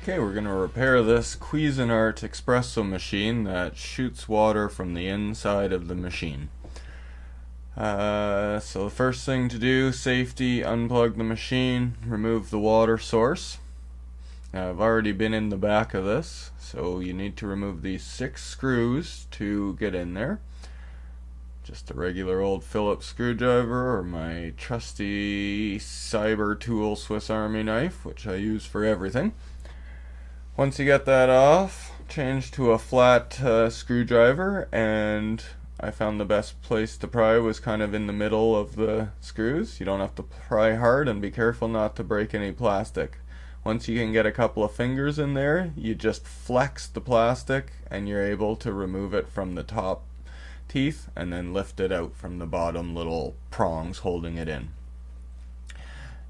Okay, we're going to repair this Cuisinart Espresso machine that shoots water from the inside of the machine. So the first thing to do, safety, unplug the machine, remove the water source. Now, I've already been in the back of this, so you need to remove these 6 screws to get in there. Just a regular old Phillips screwdriver or my trusty Cyber Tool Swiss Army knife, which I use for everything. Once you get that off, change to a flat screwdriver, and I found the best place to pry was kind of in the middle of the screws. You don't have to pry hard, and be careful not to break any plastic. Once you can get a couple of fingers in there, you just flex the plastic and you're able to remove it from the top teeth and then lift it out from the bottom little prongs holding it in.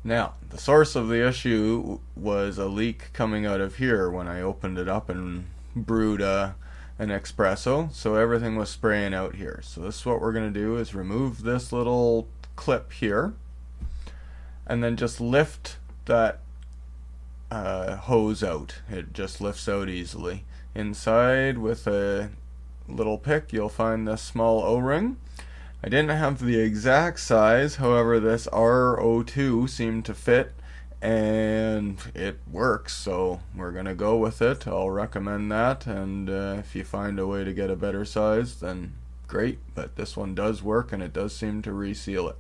Now, the source of the issue was a leak coming out of here when I opened it up and brewed an espresso, so everything was spraying out here. So this is what we're going to do, is remove this little clip here and then just lift that hose out. It just lifts out easily. Inside with a little pick you'll find this small O-ring. I didn't have the exact size, however this R02 seemed to fit and it works, so we're gonna go with it. I'll recommend that, and if you find a way to get a better size then great, but this one does work and it does seem to reseal it.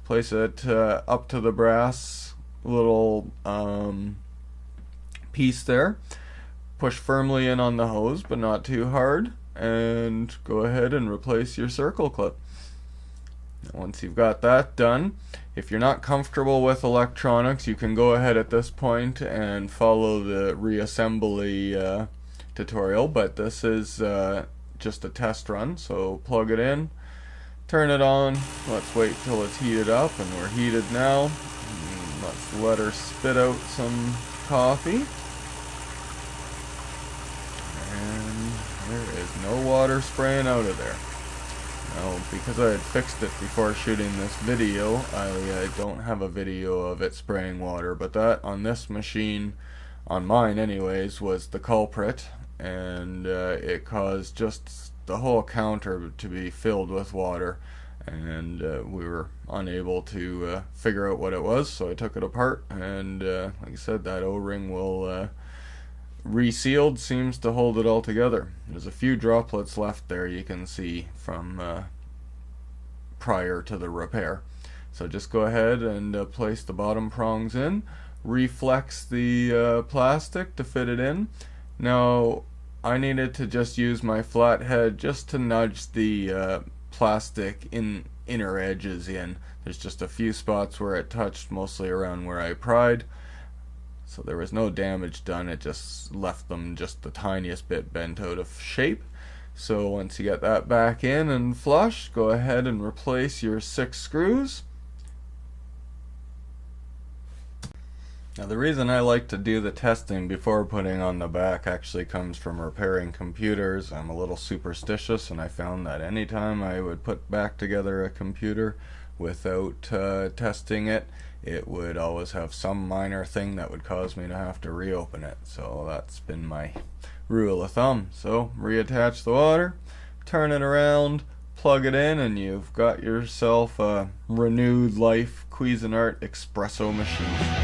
Place it up to the brass little piece there. Push firmly in on the hose but not too hard, and go ahead and replace your circle clip. Once you've got that done, if you're not comfortable with electronics, you can go ahead at this point and follow the reassembly tutorial, but this is just a test run. So plug it in, turn it on, let's wait till it's heated up, and we're heated now. Let's let her spit out some coffee. And there is no water spraying out of there. Now, because I had fixed it before shooting this video, I don't have a video of it spraying water, but that on this machine, on mine anyways, was the culprit, and it caused just the whole counter to be filled with water, and we were unable to figure out what it was, so I took it apart, and like I said, that O-ring will resealed, seems to hold it all together. There's a few droplets left there you can see from prior to the repair. So just go ahead and place the bottom prongs in, reflex the plastic to fit it in. Now I needed to just use my flat head just to nudge the plastic inner edges in. There's just a few spots where it touched, mostly around where I pried. So there was no damage done, it just left them just the tiniest bit bent out of shape. So once you get that back in and flush, go ahead and replace your 6 screws. Now the reason I like to do the testing before putting on the back actually comes from repairing computers. I'm a little superstitious, and I found that anytime I would put back together a computer without testing it, it would always have some minor thing that would cause me to have to reopen it. So that's been my rule of thumb. So reattach the water, turn it around, plug it in, and you've got yourself a renewed life Cuisinart Espresso machine.